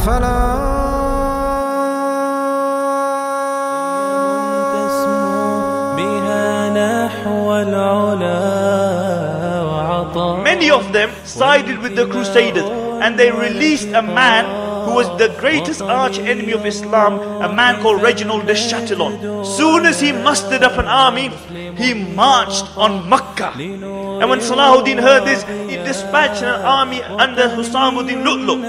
Many of them sided with the Crusaders, and they released a man who was the greatest arch enemy of Islam, a man called Reginald de Chatillon. Soon as he mustered up an army, he marched on Makkah. And when Salahuddin heard this, he dispatched an army under Husamuddin Lu'lu'.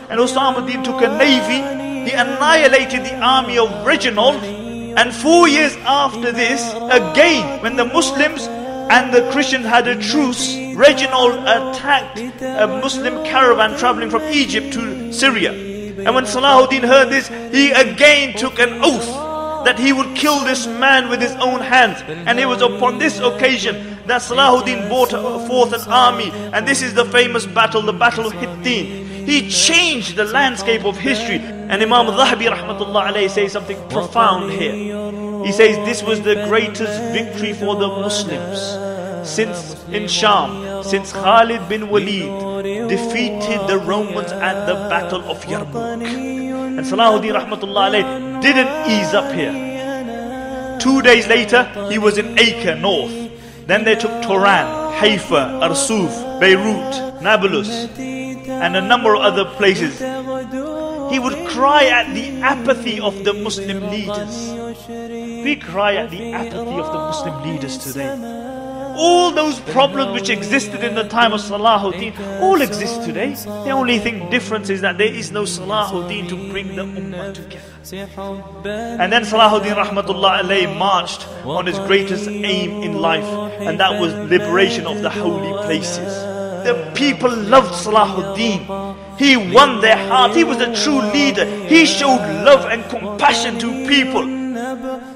And Husamuddin took a navy. He annihilated the army of Reginald. And 4 years after this, again, when the Muslims and the Christians had a truce, Reginald attacked a Muslim caravan traveling from Egypt to Syria. And when Salahuddin heard this, he again took an oath that he would kill this man with his own hands. And it was upon this occasion that Salahuddin brought forth an army. And this is the famous battle, the Battle of Hittin. He changed the landscape of history. And Imam Zahabi rahmatullah alayhi says something profound here. He says this was the greatest victory for the Muslims since in Sham, since Khalid bin Walid defeated the Romans at the Battle of Yarmouk. And Salahuddin rahmatullah alayhi didn't ease up here. 2 days later, he was in Acre, north. Then they took Turan, Haifa, Arsuf, Beirut, Nablus, and a number of other places. He would cry at the apathy of the Muslim leaders. We cry at the apathy of the Muslim leaders today. All those problems which existed in the time of Salahuddin all exist today. The only thing difference is that there is no Salahuddin to bring the Ummah together. And then Salahuddin rahmatullah alayhi marched on his greatest aim in life, and that was liberation of the holy places. The people loved Salahuddin. He won their heart. He was a true leader. He showed love and compassion to people.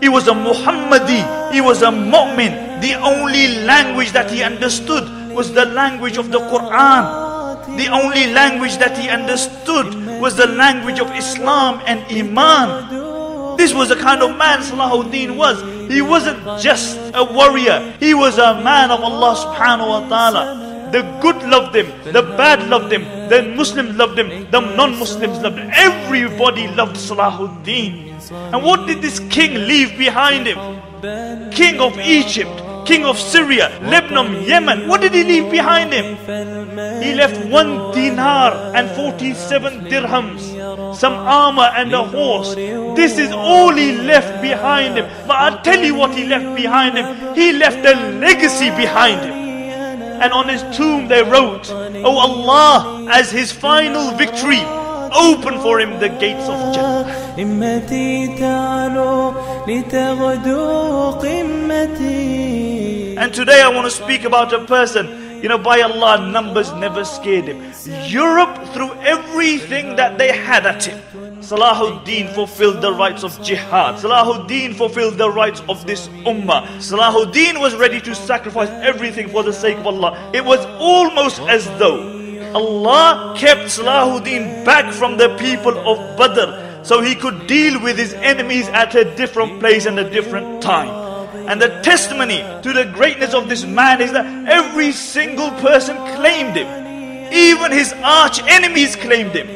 He was a Muhammadi. He was a mu'min. The only language that he understood was the language of the Quran. The only language that he understood was the language of Islam and Iman. This was the kind of man Salahuddin was. He wasn't just a warrior. He was a man of Allah subhanahu wa ta'ala. The good loved him, the bad loved him, the Muslims loved him, the non-Muslims loved him. Everybody loved Salahuddin. And what did this king leave behind him? King of Egypt, king of Syria, Lebanon, Yemen. What did he leave behind him? He left 1 dinar and 47 dirhams, some armor and a horse. This is all he left behind him. But I'll tell you what he left behind him. He left a legacy behind him. And on his tomb they wrote, "Oh Allah, as his final victory, open for him the gates of Jannah." And today I want to speak about a person, by Allah, numbers never scared him. Europe threw everything that they had at him. Salahuddin fulfilled the rights of jihad. Salahuddin fulfilled the rights of this ummah. Salahuddin was ready to sacrifice everything for the sake of Allah. It was almost as though Allah kept Salahuddin back from the people of Badr so he could deal with his enemies at a different place and a different time. And the testimony to the greatness of this man is that every single person claimed him. Even his arch enemies claimed him.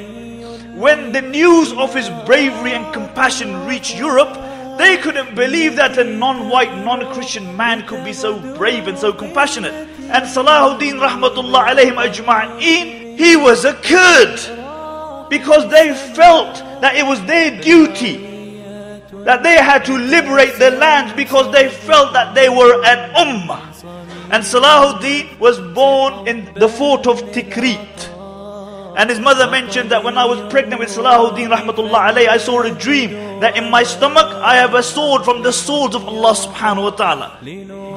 When the news of his bravery and compassion reached Europe, they couldn't believe that a non-white, non-Christian man could be so brave and so compassionate. And Salahuddin rahmatullah alayhim ajma'in, he was a Kurd. Because they felt that it was their duty, that they had to liberate the land, because they felt that they were an ummah. And Salahuddin was born in the fort of Tikrit. And his mother mentioned that when I was pregnant with Salahuddin rahmatullah alayhi, I saw a dream that in my stomach I have a sword from the swords of Allah subhanahu wa ta'ala.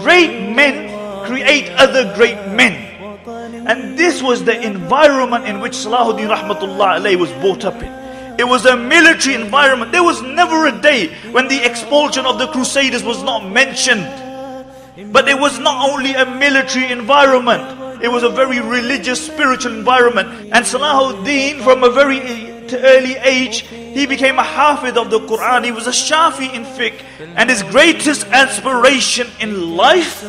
Great men create other great men. And this was the environment in which Salahuddin rahmatullah alayhi was brought up in. It was a military environment. There was never a day when the expulsion of the Crusaders was not mentioned. But it was not only a military environment, it was a very religious, spiritual environment. And Salahuddin, from a very early age, he became a Hafid of the Quran. He was a Shafi in fiqh. And his greatest aspiration in life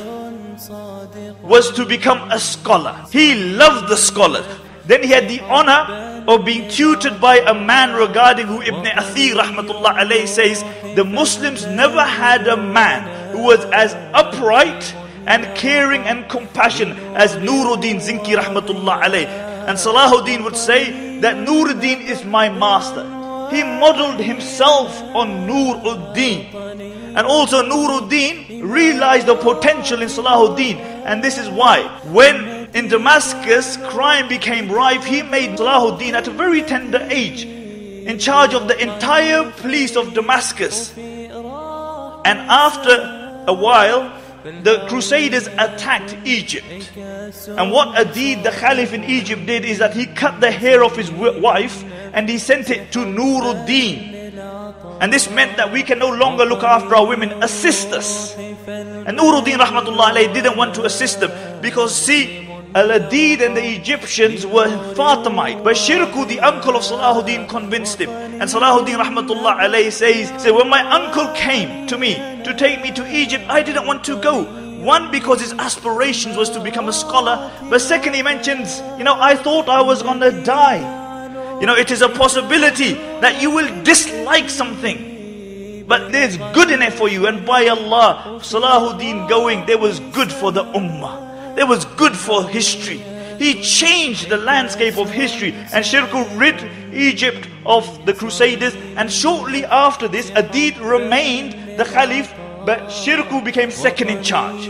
was to become a scholar. He loved the scholars. Then he had the honor of being tutored by a man regarding who Ibn Athir rahmatullah alayhi says, the Muslims never had a man who was as upright and caring and compassionate as Nuruddin Zinki rahmatullah alayhi. And Salahuddin would say that Nuruddin is my master. He modeled himself on Nuruddin. And also Nuruddin realized the potential in Salahuddin. And this is why when in Damascus crime became rife, he made Salahuddin at a very tender age in charge of the entire police of Damascus. And after a while, the Crusaders attacked Egypt. And what a deed the Caliph in Egypt did is that he cut the hair of his wife and he sent it to Nuruddin. And this meant that we can no longer look after our women, assist us. And Nuruddin rahmatullah alayhi didn't want to assist them because see, Al-Adid and the Egyptians were Fatimite. But Shirku, the uncle of Salahuddin, convinced him. And Salahuddin rahmatullah alayhi says, when my uncle came to me to take me to Egypt, I didn't want to go. One, because his aspirations was to become a scholar. But second, he mentions, I thought I was going to die. It is a possibility that you will dislike something, but there's good in it for you. And by Allah, Salahuddin going, there was good for the ummah. There was good for history. He changed the landscape of history. And Shirku rid Egypt of the Crusaders. And shortly after this, Adid remained the Caliph, but Shirku became second in charge.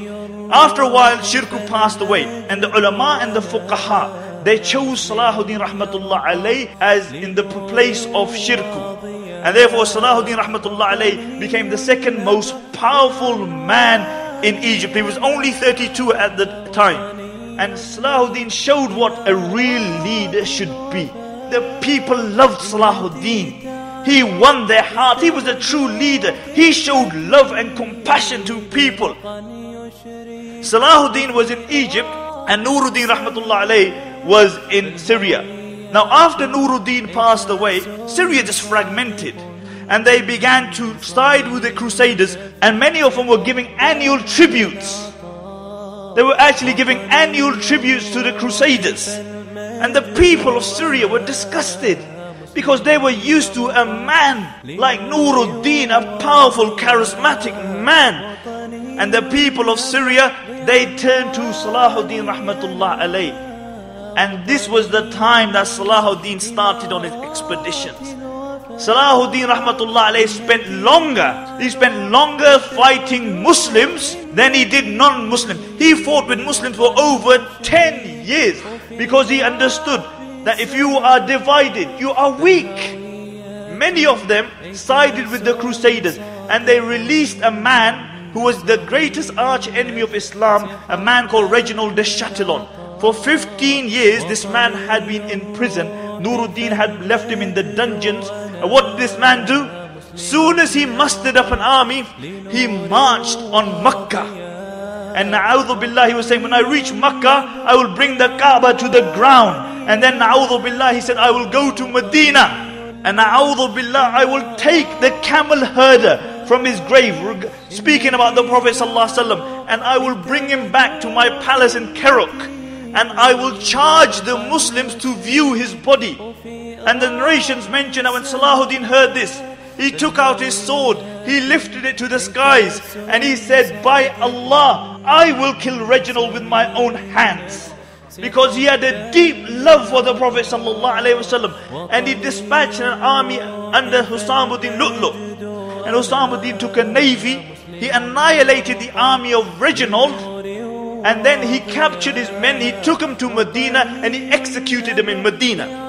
After a while, Shirku passed away. And the ulama and the fuqaha, they chose Salahuddin rahmatullah alayhi as in the place of Shirku. And therefore Salahuddin rahmatullah alayhi became the second most powerful man in Egypt. He was only 32 at the time. And Salahuddin showed what a real leader should be. The people loved Salahuddin. He won their heart. He was a true leader. He showed love and compassion to people. Salahuddin was in Egypt and Nuruddin rahmatullah alayhi was in Syria. Now after Nuruddin passed away, Syria just fragmented. And they began to side with the Crusaders, and many of them were giving annual tributes. They were actually giving annual tributes to the Crusaders. And the people of Syria were disgusted because they were used to a man like Nuruddin, a powerful, charismatic man. And the people of Syria, they turned to Salahuddin rahmatullah alayhi. And this was the time that Salahuddin started on his expeditions. Salahuddin rahmatullah alayhi spent longer fighting Muslims than he did non-Muslims. He fought with Muslims for over 10 years because he understood that if you are divided, you are weak. Many of them sided with the Crusaders and they released a man who was the greatest arch enemy of Islam, a man called Reginald de Chatillon. For 15 years this man had been in prison. Nuruddin had left him in the dungeons. And what did this man do? Soon as he mustered up an army, he marched on Makkah. And na'udhu billah, he was saying, when I reach Makkah, I will bring the Kaaba to the ground. And then na'udhu billah, he said, I will go to Medina. And na'udhu billah, I will take the camel herder from his grave, speaking about the Prophet ﷺ, and I will bring him back to my palace in Keruk. And I will charge the Muslims to view his body. And the narrations mention that when Salahuddin heard this, he took out his sword, he lifted it to the skies, and he said, by Allah, I will kill Reginald with my own hands. Because he had a deep love for the Prophet ﷺ. And he dispatched an army under Husamuddin Lu'lu'. And Husamuddin took a navy, he annihilated the army of Reginald. And then he captured his men, he took them to Medina and he executed them in Medina.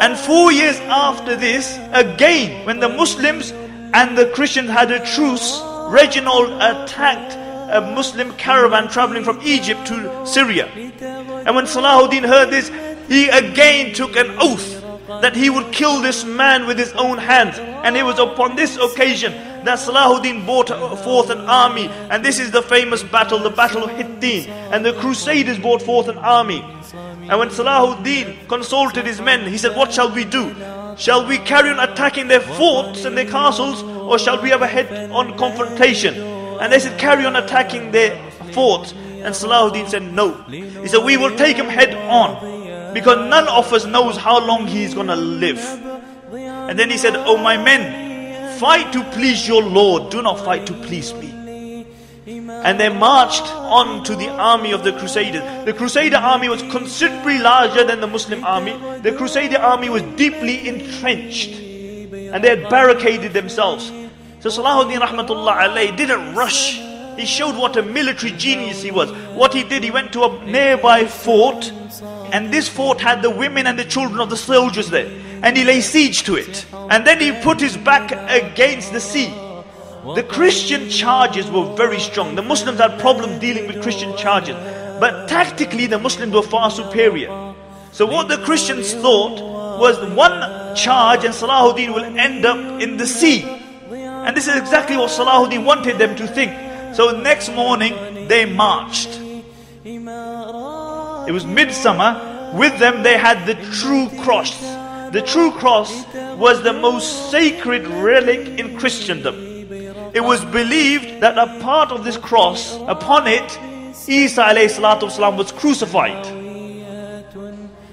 And 4 years after this, again, when the Muslims and the Christians had a truce, Reginald attacked a Muslim caravan traveling from Egypt to Syria. And when Salahuddin heard this, he again took an oath that he would kill this man with his own hands. And it was upon this occasion that Salahuddin brought forth an army. And this is the famous battle, the Battle of Hittin. And the Crusaders brought forth an army. And when Salahuddin consulted his men, he said, what shall we do? Shall we carry on attacking their forts and their castles, or shall we have a head-on confrontation? And they said, carry on attacking their forts. And Salahuddin said, no. He said, we will take them head-on. because none of us knows how long he's going to live. And then he said, "Oh my men, fight to please your Lord, do not fight to please me." And they marched on to the army of the Crusaders. The Crusader army was considerably larger than the Muslim army. The Crusader army was deeply entrenched, and they had barricaded themselves. So Salahuddin rahmatullah alayhi didn't rush. He showed what a military genius he was. What he did, he went to a nearby fort, and this fort had the women and the children of the soldiers there, and he laid siege to it. And then he put his back against the sea. The Christian charges were very strong. The Muslims had problems dealing with Christian charges, but tactically the Muslims were far superior. So what the Christians thought was one charge and Salahuddin will end up in the sea. And this is exactly what Salahuddin wanted them to think. So next morning they marched. It was midsummer. With them they had the true cross. The true cross was the most sacred relic in Christendom. It was believed that a part of this cross, upon it, Isa alayhi salatu wasalam was crucified.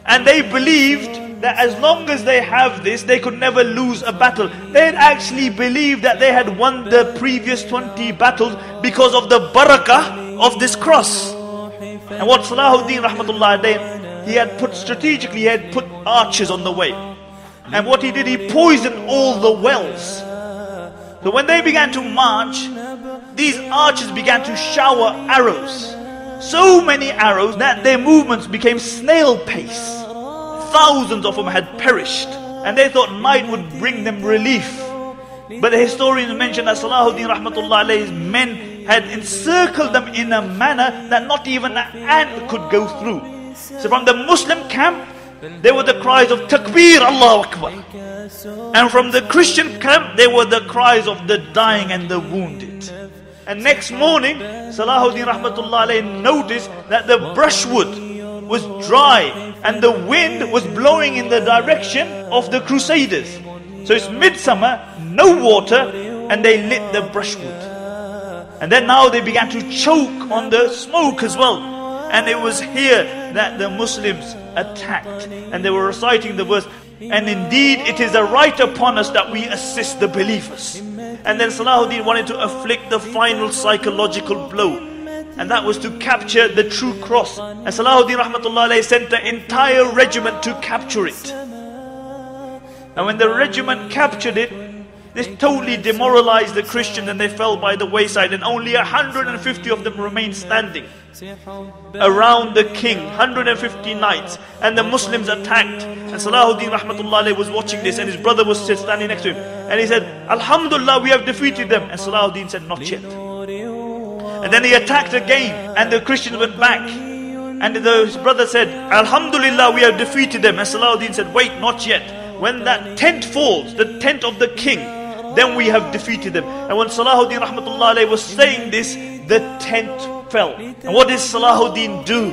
And they believed that as long as they have this, they could never lose a battle. They had actually believed that they had won the previous 20 battles because of the barakah of this cross. And what Salahuddin rahmatullah alayhi, he had put strategically, he had put archers on the way. And what he did, he poisoned all the wells. So when they began to march, these archers began to shower arrows. So many arrows that their movements became snail pace. Thousands of them had perished, and they thought night would bring them relief. But the historians mention that Salahuddin rahmatullah alayhi's men had encircled them in a manner that not even an ant could go through. So from the Muslim camp, there were the cries of Takbir, Allahu Akbar. And from the Christian camp, there were the cries of the dying and the wounded. And next morning, Salahuddin rahmatullah alayhi noticed that the brushwood was dry and the wind was blowing in the direction of the Crusaders. So it's midsummer, no water, and they lit the brushwood. And then now they began to choke on the smoke as well. And it was here that the Muslims attacked, and they were reciting the verse, "And indeed it is a right upon us that we assist the believers." And then Salahuddin wanted to afflict the final psychological blow, and that was to capture the true cross. And Salahuddin rahmatullah alayhi sent the entire regiment to capture it. And when the regiment captured it, this totally demoralized the Christians, and they fell by the wayside, and only 150 of them remained standing around the king. 150 knights, and the Muslims attacked. And Salahuddin rahmatullah alayhi was watching this, and his brother was standing next to him, and he said, "Alhamdulillah, we have defeated them." And Salahuddin said, "Not yet." And then he attacked again, and the Christians went back, and his brother said, "Alhamdulillah, we have defeated them." And Salahuddin said, "Wait, not yet. When that tent falls, the tent of the king, then we have defeated them." And when Salahuddin rahmatullah alayhi was saying this, the tent fell. And what did Salahuddin do?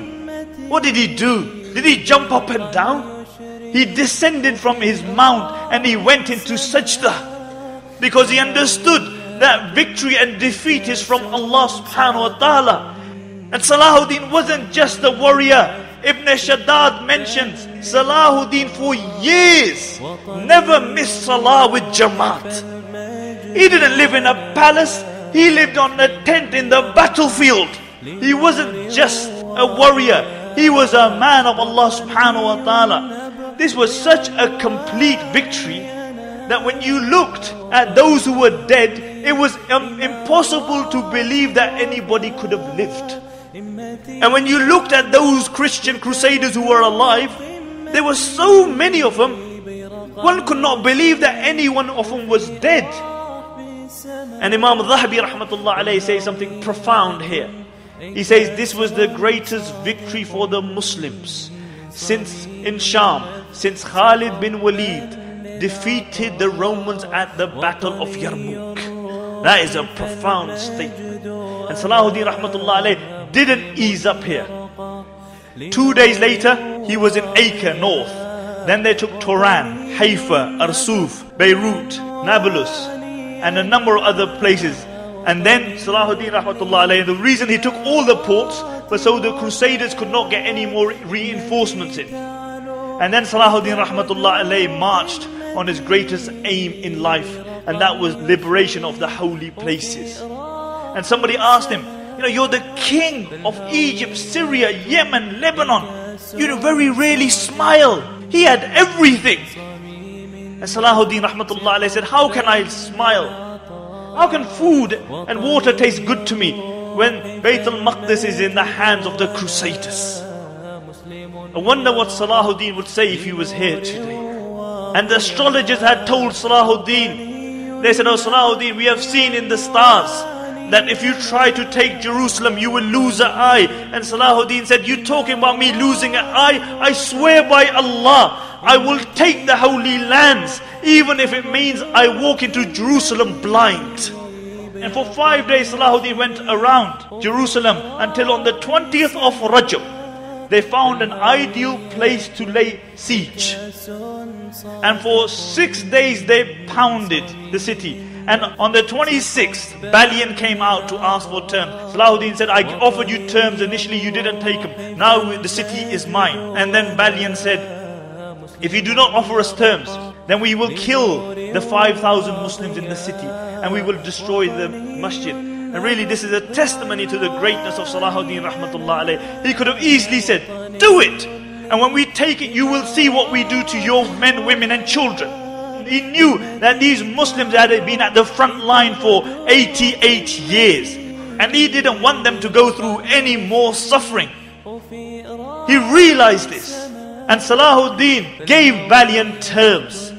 What did he do? Did he jump up and down? He descended from his mount and he went into sajda, because he understood that victory and defeat is from Allah subhanahu wa ta'ala. And Salahuddin wasn't just a warrior. Ibn Shaddad mentions Salahuddin for years never missed salah with Jamaat. He didn't live in a palace, he lived on a tent in the battlefield. He wasn't just a warrior, he was a man of Allah subhanahu wa ta'ala. This was such a complete victory that when you looked at those who were dead, it was impossible to believe that anybody could have lived. And when you looked at those Christian crusaders who were alive, there were so many of them, one could not believe that any one of them was dead. And Imam al-Dhahabi rahmatullah alayhi says something profound here. He says this was the greatest victory for the Muslims since in Sham, since Khalid bin Walid defeated the Romans at the Battle of Yarmouk. That is a profound statement. And Salahuddin rahmatullah alayhi didn't ease up here. 2 days later, he was in Acre north. Then they took Turan, Haifa, Arsuf, Beirut, Nablus, and a number of other places. And then Salahuddin rahmatullah alayhi, the reason he took all the ports was so the Crusaders could not get any more reinforcements in. And then Salahuddin rahmatullah alayhi marched on his greatest aim in life, and that was liberation of the holy places. And somebody asked him, you're the king of Egypt, Syria, Yemen, Lebanon. You very rarely smile. He had everything. And Salahuddin rahmatullah alayhi said, how can I smile? How can food and water taste good to me when Bayt al-Maqdis is in the hands of the Crusaders? I wonder what Salahuddin would say if he was here today. And the astrologers had told Salahuddin, they said, oh Salahuddin, we have seen in the stars that if you try to take Jerusalem, you will lose an eye. And Salahuddin said, you talking about me losing an eye? I swear by Allah, I will take the holy lands, even if it means I walk into Jerusalem blind. And for 5 days, Salahuddin went around Jerusalem until on the 20th of Rajab, they found an ideal place to lay siege. And for 6 days, they pounded the city. And on the 26th, Balian came out to ask for terms. Salahuddin said, I offered you terms initially, you didn't take them. Now the city is mine. And then Balian said, if you do not offer us terms, then we will kill the 5,000 Muslims in the city and we will destroy the masjid. And really this is a testimony to the greatness of Salahuddin rahmatullah alayh. He could have easily said, do it. And when we take it, you will see what we do to your men, women and children. He knew that these Muslims had been at the front line for 88 years. And he didn't want them to go through any more suffering. He realized this. And Salahuddin gave valiant terms.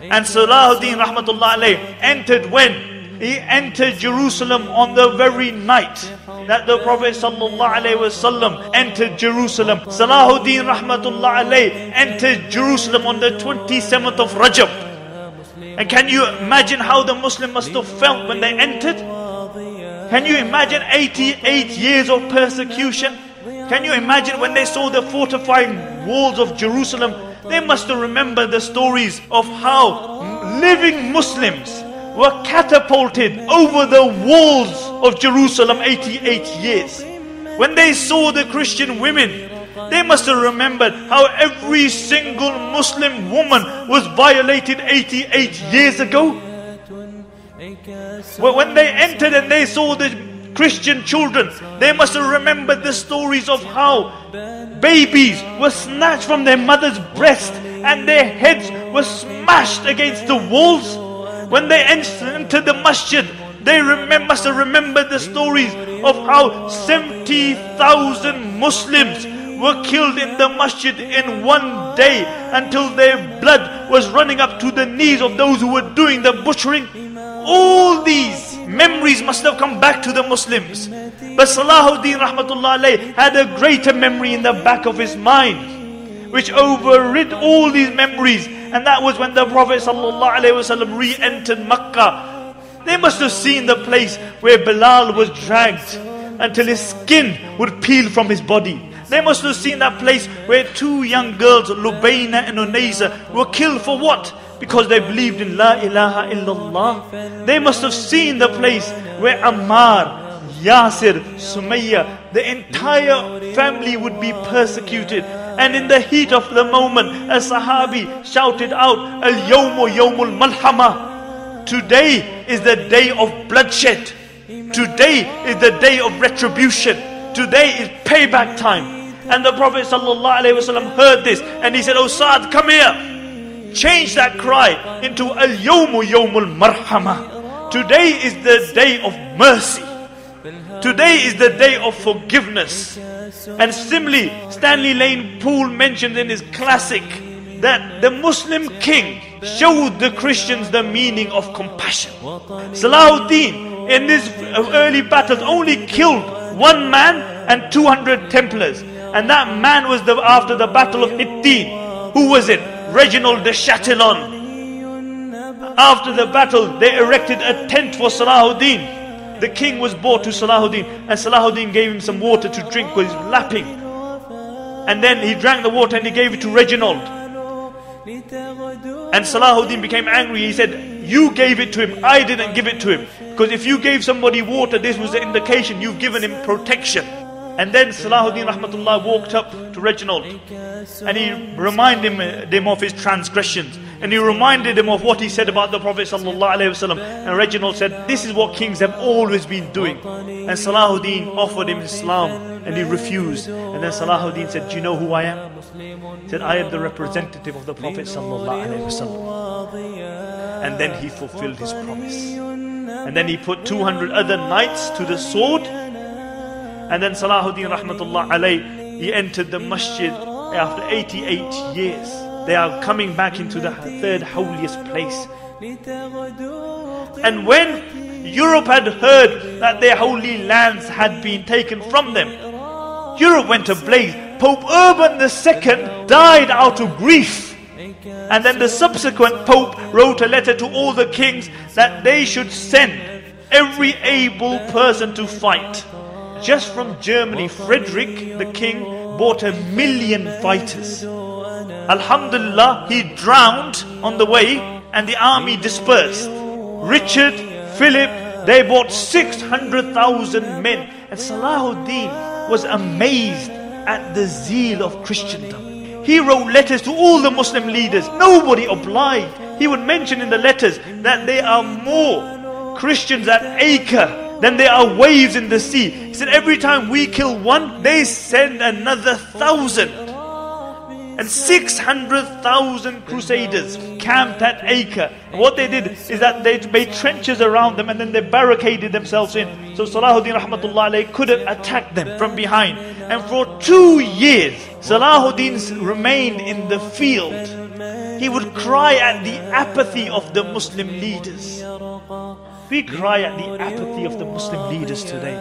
And Salahuddin rahmatullah alayh entered when? He entered Jerusalem on the very night that the Prophet sallallahu alaihi wasallam entered Jerusalem. Salahuddin rahmatullah alayh entered Jerusalem on the 27th of Rajab. And can you imagine how the Muslim must have felt when they entered? Can you imagine 88 years of persecution? Can you imagine when they saw the fortified walls of Jerusalem? They must have remembered the stories of how living Muslims were catapulted over the walls of Jerusalem 88 years. When they saw the Christian women, they must have remembered how every single Muslim woman was violated 88 years ago. When they entered and they saw the Christian children, they must have remembered the stories of how babies were snatched from their mother's breast and their heads were smashed against the walls. When they entered the masjid, they must have remembered the stories of how 70,000 Muslims were killed in the masjid in one day until their blood was running up to the knees of those who were doing the butchering. All these memories must have come back to the Muslims. But Salahuddin rahmatullah alayh had a greater memory in the back of his mind, which overrid all these memories. And that was when the Prophet sallallahu alaihi wasallam re-entered Makkah. They must have seen the place where Bilal was dragged until his skin would peel from his body. They must have seen that place where two young girls, Lubayna and Unaysa, were killed for what? Because they believed in La ilaha illallah. They must have seen the place where Ammar, Yasir, Sumayya, the entire family would be persecuted. And in the heat of the moment, a Sahabi shouted out, Al-Yawmu Yawmul Malhama. Today is the day of bloodshed. Today is the day of retribution. Today is payback time. And the Prophet ﷺ heard this and he said, oh Sa'd, come here. Change that cry into Al-Yawmu Yawmul Marhama. Today is the day of mercy. Today is the day of forgiveness. And similarly, Stanley Lane Poole mentioned in his classic that the Muslim king showed the Christians the meaning of compassion. Salahuddin in his early battles only killed one man and 200 Templars. And that man was after the battle of Hittin. Who was it? Reginald de Chatillon. After the battle, they erected a tent for Salahuddin. The king was brought to Salahuddin, and Salahuddin gave him some water to drink because he was lapping. And then he drank the water and he gave it to Reginald. And Salahuddin became angry. He said, you gave it to him, I didn't give it to him. Because if you gave somebody water, this was the indication you've given him protection. And then Salahuddin rahmatullah walked up to Reginald and he reminded him of his transgressions, and he reminded him of what he said about the Prophet sallallahu alaihi wasallam. And Reginald said, this is what kings have always been doing. And Salahuddin offered him Islam and he refused. And then Salahuddin said, do you know who I am? He said, I am the representative of the Prophet sallallahu alaihi wasallam. And then he fulfilled his promise. And then he put 200 other knights to the sword. And then Salahuddin rahmatullah alayh, he entered the masjid after 88 years. They are coming back into the third holiest place. And when Europe had heard that their holy lands had been taken from them, Europe went ablaze. Pope Urban II died out of grief. And then the subsequent Pope wrote a letter to all the kings that they should send every able person to fight. Just from Germany, Frederick the king bought 1 million fighters. Alhamdulillah, he drowned on the way and the army dispersed. Richard, Philip, they bought 600,000 men. And Salahuddin was amazed at the zeal of Christendom. He wrote letters to all the Muslim leaders. Nobody obliged. He would mention in the letters that there are more Christians at Acre than there are waves in the sea. He said every time we kill one, they send another 1,000. And 600,000 crusaders camped at Acre. And what they did is that they made trenches around them and then they barricaded themselves in. So Salahuddin rahmatullah alayh couldn't attack them from behind. And for 2 years, Salahuddin remained in the field. He would cry at the apathy of the Muslim leaders. We cry at the apathy of the Muslim leaders today.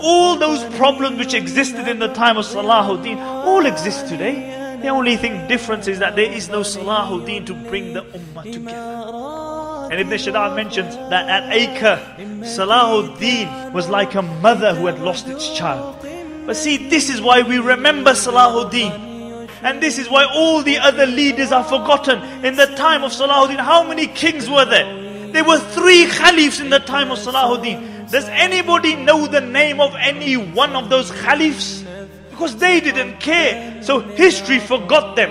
All those problems which existed in the time of Salahuddin all exist today. The only thing difference is that there is no Salahuddin to bring the ummah together. And Ibn Shaddad mentions that at Acre, Salahuddin was like a mother who had lost its child. But see, this is why we remember Salahuddin. And this is why all the other leaders are forgotten. In the time of Salahuddin, how many kings were there? There were 3 caliphs in the time of Salahuddin. Does anybody know the name of any one of those caliphs? Because they didn't care. So history forgot them.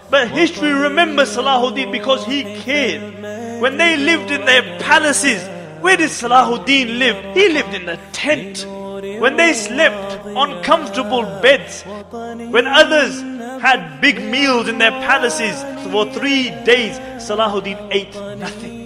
But history remembers Salahuddin because he cared. When they lived in their palaces, where did Salahuddin live? He lived in a tent. When they slept on comfortable beds, when others had big meals in their palaces for 3 days, Salahuddin ate nothing.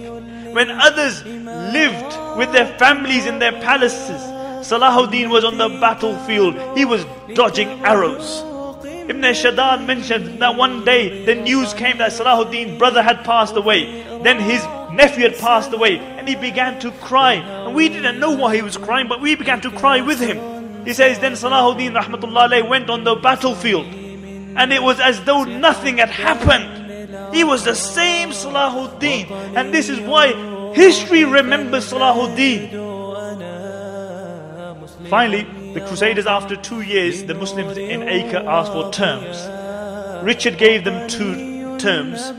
When others lived with their families in their palaces, Salahuddin was on the battlefield. He was dodging arrows. Ibn Shaddad mentioned that one day the news came that Salahuddin's brother had passed away. Then his nephew had passed away and he began to cry. And we didn't know why he was crying, but we began to cry with him. He says, then Salahuddin rahmatullah alayh went on the battlefield and it was as though nothing had happened. He was the same Salahuddin. And this is why history remembers Salahuddin. Finally, the Crusaders, after 2 years, the Muslims in Acre asked for terms. Richard gave them 2 terms.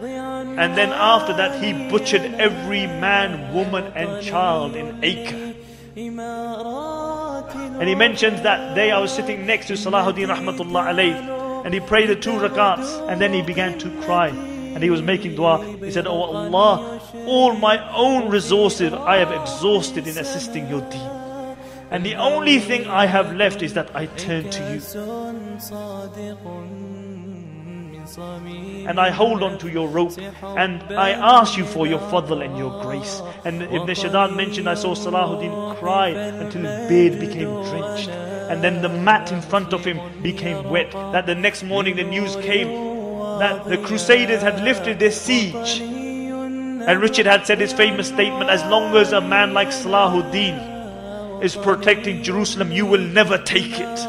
And then after that, he butchered every man, woman and child in Acre. And he mentions that day I was sitting next to Salahuddin rahmatullah alayh. And he prayed the 2 rakats and then he began to cry. And he was making dua. He said, oh Allah, all my own resources I have exhausted in assisting your deen. And the only thing I have left is that I turn to you. And I hold on to your rope and I ask you for your fadl and your grace. And Ibn Shaddad mentioned I saw Salahuddin cry until his beard became drenched. And then the mat in front of him became wet. That the next morning the news came that the Crusaders had lifted their siege. And Richard had said his famous statement, as long as a man like Salahuddin is protecting Jerusalem, you will never take it.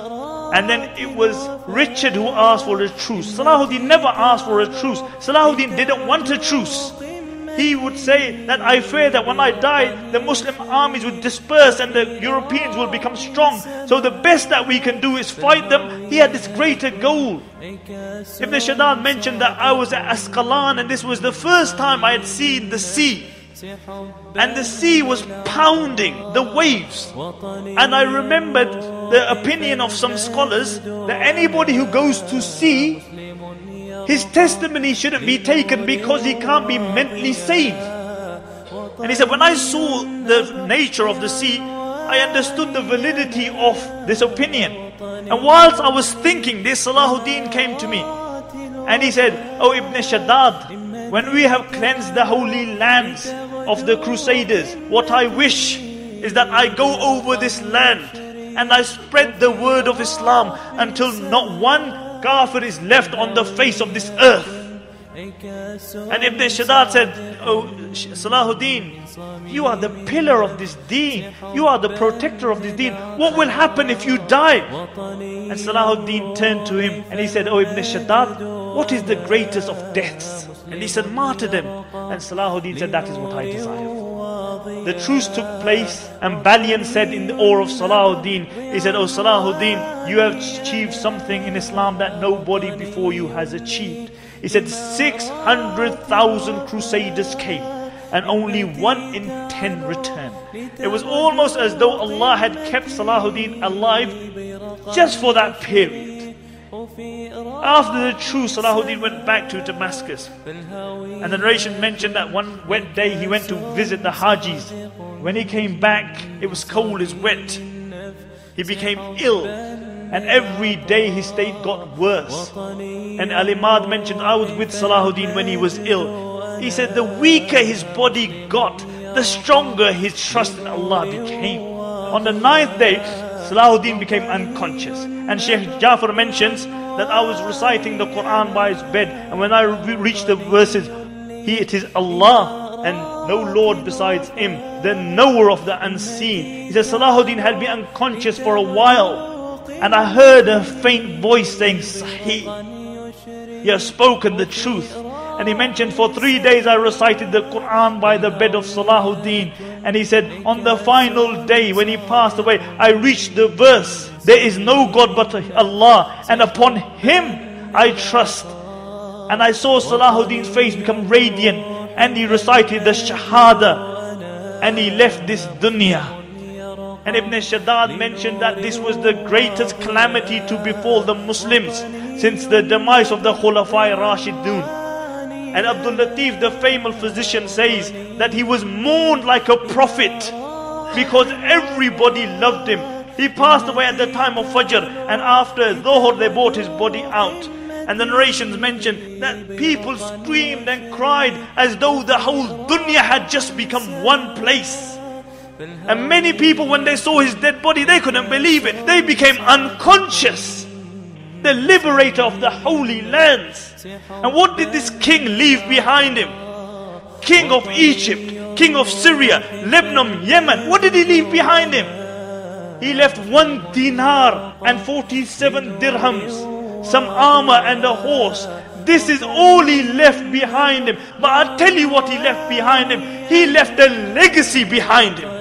And then it was Richard who asked for a truce. Salahuddin never asked for a truce. Salahuddin didn't want a truce. He would say that I fear that when I die, the Muslim armies would disperse and the Europeans will become strong. So the best that we can do is fight them. He had this greater goal. Ibn Shaddad mentioned that I was at Asqalan and this was the first time I had seen the sea. and the sea was pounding the waves. And I remembered the opinion of some scholars that anybody who goes to sea, his testimony shouldn't be taken because he can't be mentally sane. And he said, when I saw the nature of the sea, I understood the validity of this opinion. And whilst I was thinking this, Salahuddin came to me and he said, "Oh Ibn Shaddad, when we have cleansed the holy lands of the Crusaders, what I wish is that I go over this land and I spread the word of Islam until not one kafir is left on the face of this earth." And Ibn Shaddad said, "Oh Salahuddin, you are the pillar of this deen. You are the protector of this deen. What will happen if you die?" And Salahuddin turned to him and he said, "Oh Ibn Shaddad, what is the greatest of deaths?" And he said, "Martyrdom." And Salahuddin said, "That is what I desire." The truce took place and Balian said in the awe of Salahuddin, he said, "Oh Salahuddin, you have achieved something in Islam that nobody before you has achieved." He said 600,000 crusaders came and only 1 in 10 returned. It was almost as though Allah had kept Salahuddin alive just for that period. After the truce, Salahuddin went back to Damascus. And the narration mentioned that one wet day he went to visit the Hajis. When he came back, it was cold, it's wet. He became ill. And every day his state got worse. And Al-Imad mentioned, I was with Salahuddin when he was ill. He said the weaker his body got, the stronger his trust in Allah became. On the 9th day, Salahuddin became unconscious. And Sheikh Jafar mentions that I was reciting the Quran by his bed. And when I reached the verses, it is Allah and no Lord besides Him, the knower of the unseen. He says Salahuddin had been unconscious for a while. And I heard a faint voice saying, "Sahih, you have spoken the truth." And he mentioned, for 3 days I recited the Quran by the bed of Salahuddin. And he said, on the final day when he passed away, I reached the verse, "There is no God but Allah, and upon Him I trust." And I saw Salahuddin's face become radiant, and he recited the Shahada, and he left this dunya. And Ibn Shaddad mentioned that this was the greatest calamity to befall the Muslims since the demise of the Khulafai Rashidun. And Abdul Latif, the famous physician, says that he was mourned like a prophet because everybody loved him. He passed away at the time of Fajr, and after Dhuhr they brought his body out. And the narrations mention that people screamed and cried as though the whole dunya had just become one place. And many people, when they saw his dead body, they couldn't believe it. They became unconscious. The liberator of the holy lands. And what did this king leave behind him? King of Egypt, king of Syria, Lebanon, Yemen. What did he leave behind him? He left 1 dinar and 47 dirhams, some armor and a horse. This is all he left behind him. But I'll tell you what he left behind him. He left a legacy behind him.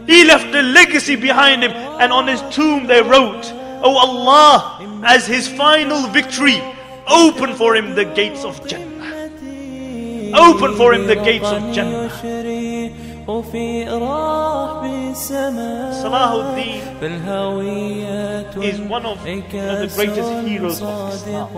He left a legacy behind him, and on his tomb they wrote, "Oh Allah, as his final victory, open for him the gates of Jannah. Open for him the gates of Jannah." Salahuddin is one of the greatest heroes of Islam.